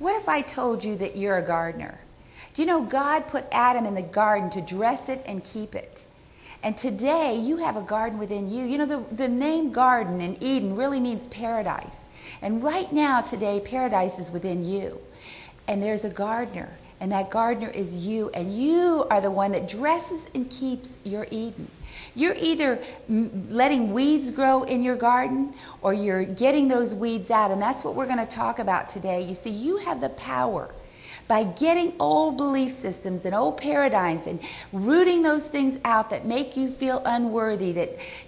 What if I told you that you're a gardener? Do you know God put Adam in the garden to dress it and keep it? And today you have a garden within you. You know, the name garden in Eden really means paradise. And right now, today, paradise is within you. And there's a gardener. And that gardener is you. And you are the one that dresses and keeps your Eden. You're either letting weeds grow in your garden, or you're getting those weeds out. And that's what we're going to talk about today. You see, you have the power. By getting old belief systems and old paradigms and rooting those things out that make you feel unworthy,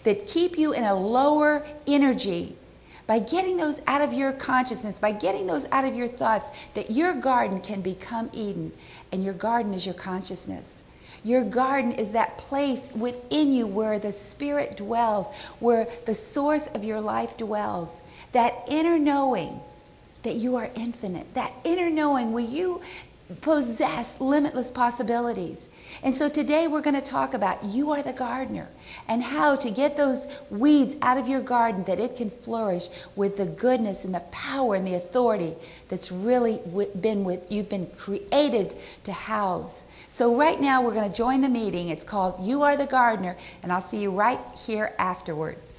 that keep you in a lower energy, by getting those out of your consciousness, by getting those out of your thoughts, that your garden can become Eden. And your garden is your consciousness. Your garden is that place within you where the Spirit dwells, where the source of your life dwells, that inner knowing that you are infinite, that inner knowing where you possess limitless possibilities. And so today we're going to talk about you are the gardener and how to get those weeds out of your garden that it can flourish with the goodness and the power and the authority that's really you've been created to house. So right now we're going to join the meeting. It's called You Are the Gardener, and I'll see you right here afterwards.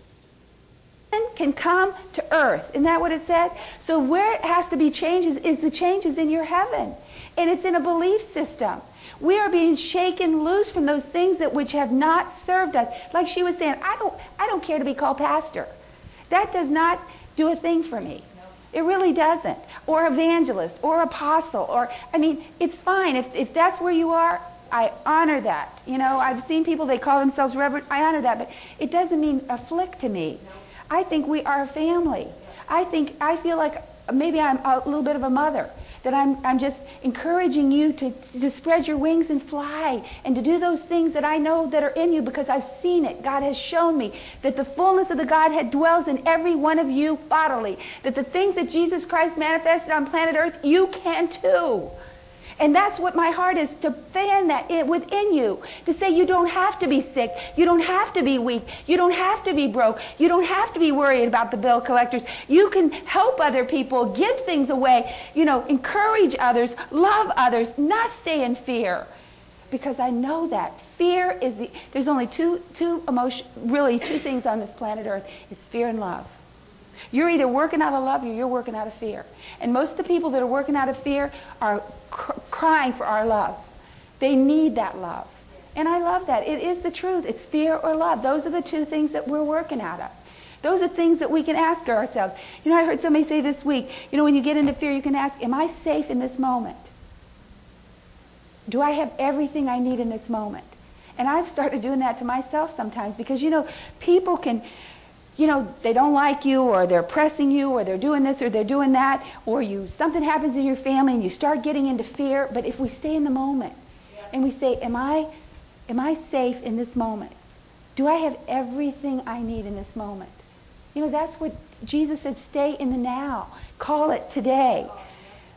Can come to earth. Isn't that what it said? So where it has to be changes is the changes in your heaven. And it's in a belief system. We are being shaken loose from those things that which have not served us. Like she was saying, I don't care to be called pastor. That does not do a thing for me. It really doesn't. Or evangelist, or apostle, or, I mean, it's fine. If that's where you are, I honor that. You know, I've seen people, they call themselves reverend. I honor that, but it doesn't mean afflict to me. I think we are a family. I feel like maybe I'm a little bit of a mother, that I'm just encouraging you to spread your wings and fly and to do those things that I know that are in you because I've seen it. God has shown me that the fullness of the Godhead dwells in every one of you bodily, that the things that Jesus Christ manifested on planet Earth, you can too. And that's what my heart is, to fan that within you, to say you don't have to be sick, you don't have to be weak, you don't have to be broke, you don't have to be worried about the bill collectors. You can help other people, give things away, you know, encourage others, love others, not stay in fear. Because I know that fear is there's only two things on this planet Earth. It's fear and love. You're either working out of love or you're working out of fear. And most of the people that are working out of fear are crying for our love. They need that love. And I love that. It is the truth. It's fear or love. Those are the two things that we're working out of. Those are things that we can ask ourselves. You know, I heard somebody say this week, you know, when you get into fear, you can ask, am I safe in this moment? Do I have everything I need in this moment? And I've started doing that to myself sometimes because, you know, people can... You know, they don't like you, or they're pressing you, or they're doing this, or they're doing that, or something happens in your family and you start getting into fear. But if we stay in the moment and we say, am I safe in this moment? Do I have everything I need in this moment? You know, that's what Jesus said, stay in the now. Call it today.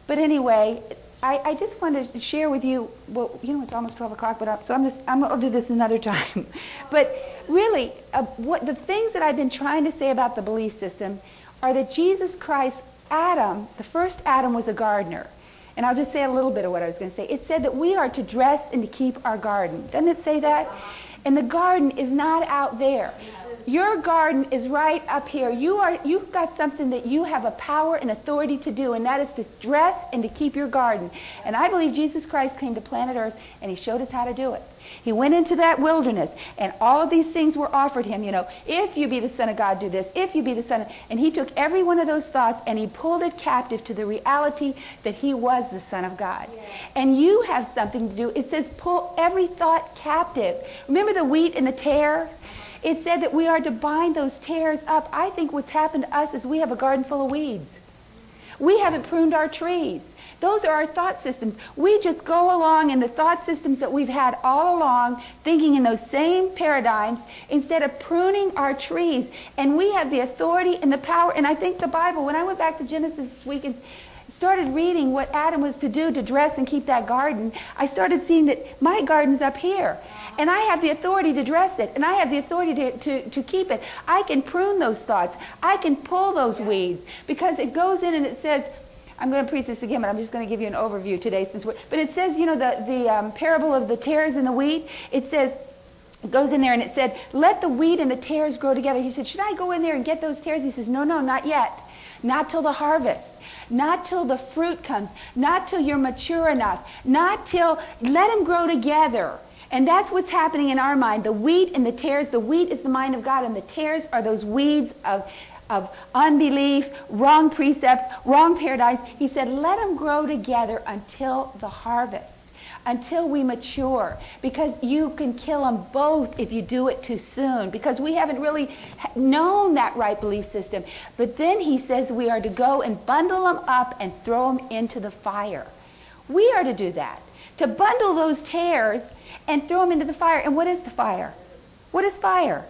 But anyway, I just wanted to share with you, well, you know, it's almost 12 o'clock, but I'll do this another time. But really, the things that I've been trying to say about the belief system are that Jesus Christ, the first Adam was a gardener. And I'll just say a little bit of what I was going to say. It said that we are to dress and to keep our garden. Doesn't it say that? And the garden is not out there. Your garden is right up here. You've got something that you have a power and authority to do, and that is to dress and to keep your garden. And I believe Jesus Christ came to planet Earth, and he showed us how to do it. He went into that wilderness, and all of these things were offered him. You know, if you be the Son of God, do this. If you be the Son of... And he took every one of those thoughts, and he pulled it captive to the reality that he was the Son of God. Yes. And you have something to do. It says, pull every thought captive. Remember the wheat and the tares? It said that we are to bind those tares up. I think what's happened to us is we have a garden full of weeds. We haven't pruned our trees. Those are our thought systems. We just go along in the thought systems that we've had all along, thinking in those same paradigms, instead of pruning our trees. And we have the authority and the power. And I think the Bible, when I went back to Genesis this week and started reading what Adam was to do to dress and keep that garden, I started seeing that my garden's up here. And I have the authority to dress it, and I have the authority to keep it. I can prune those thoughts. I can pull those weeds, because it goes in and it says, I'm going to preach this again, but I'm just going to give you an overview today. But it says, the parable of the tares and the wheat. It says, it goes in there and it said, let the wheat and the tares grow together. He said, should I go in there and get those tares? He says, no, not yet. Not till the harvest. Not till the fruit comes. Not till you're mature enough. Let them grow together. And that's what's happening in our mind. The wheat and the tares, the wheat is the mind of God, and the tares are those weeds of unbelief, wrong precepts, wrong paradigms. He said, let them grow together until the harvest, until we mature, because you can kill them both if you do it too soon, because we haven't really known that right belief system. But then he says we are to go and bundle them up and throw them into the fire. We are to do that, to bundle those tares and throw them into the fire. And what is the fire? What is fire?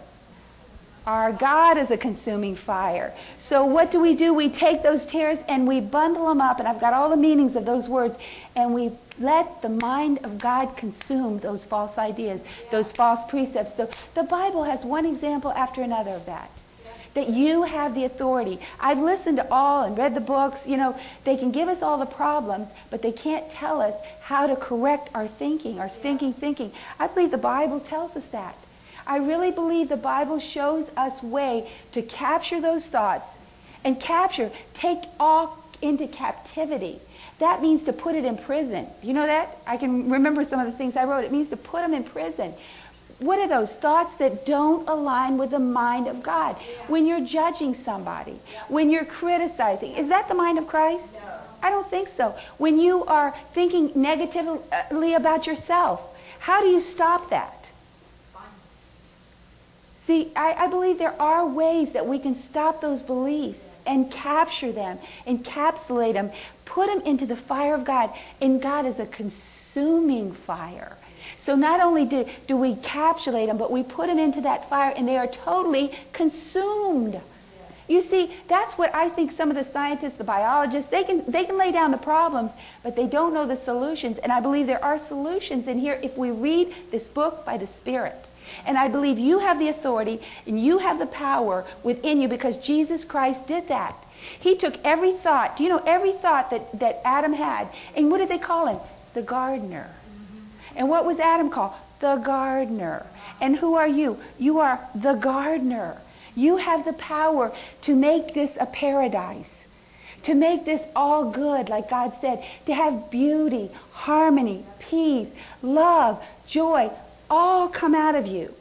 Our God is a consuming fire. So what do? We take those tares and we bundle them up, and I've got all the meanings of those words, and we let the mind of God consume those false ideas, those false precepts. The Bible has one example after another of that. That you have the authority. I've listened to all and read the books. They can give us all the problems, but they can't tell us how to correct our thinking, our stinking thinking. I believe the Bible tells us that. I really believe the Bible shows us way to capture those thoughts and take all into captivity. That means to put it in prison. You know that? I can remember some of the things I wrote. It means to put them in prison. What are those thoughts that don't align with the mind of God? When you're judging somebody, when you're criticizing, is that the mind of Christ? No. I don't think so. When you are thinking negatively about yourself, how do you stop that? See, I believe there are ways that we can stop those beliefs and capture them, encapsulate them, put them into the fire of God. And God is a consuming fire. So not only do we encapsulate them, but we put them into that fire and they are totally consumed. You see, that's what I think some of the scientists, the biologists, they can lay down the problems, but they don't know the solutions. And I believe there are solutions in here if we read this book by the Spirit. And I believe you have the authority and you have the power within you because Jesus Christ did that. He took every thought, every thought that Adam had. And what did they call him? The gardener. And what was Adam called? The gardener. And who are you? You are the gardener. You have the power to make this a paradise, to make this all good, like God said, to have beauty, harmony, peace, love, joy, all come out of you.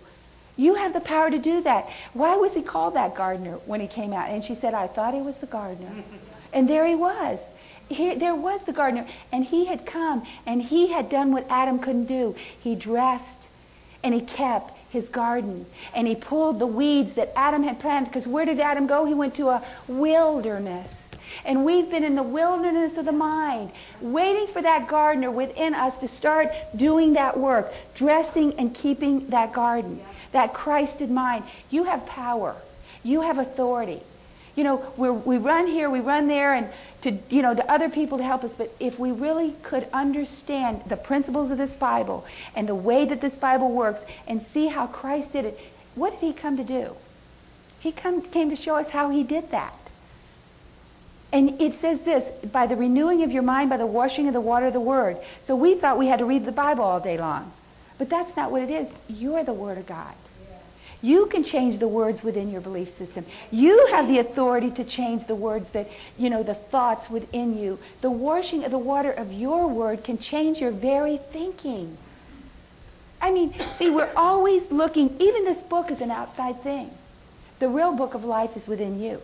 You have the power to do that. Why was he called that gardener when he came out? And she said, I thought he was the gardener. And there he was. There was the gardener. And he had come and he had done what Adam couldn't do. He dressed and he kept his garden. And he pulled the weeds that Adam had planted. Because where did Adam go? He went to a wilderness. And we've been in the wilderness of the mind, waiting for that gardener within us to start doing that work, dressing and keeping that garden, that Christ in mind. You have power. You have authority. We run here, we run there, and to other people to help us. But if we really could understand the principles of this Bible and the way that this Bible works and see how Christ did it, what did he come to do? He came to show us how he did that. And it says this, by the renewing of your mind, by the washing of the water of the Word. So we thought we had to read the Bible all day long. But that's not what it is. You're the Word of God. Yeah. You can change the words within your belief system. You have the authority to change the words that, the thoughts within you. The washing of the water of your Word can change your very thinking. I mean, see, we're always looking, even this book is an outside thing. The real book of life is within you.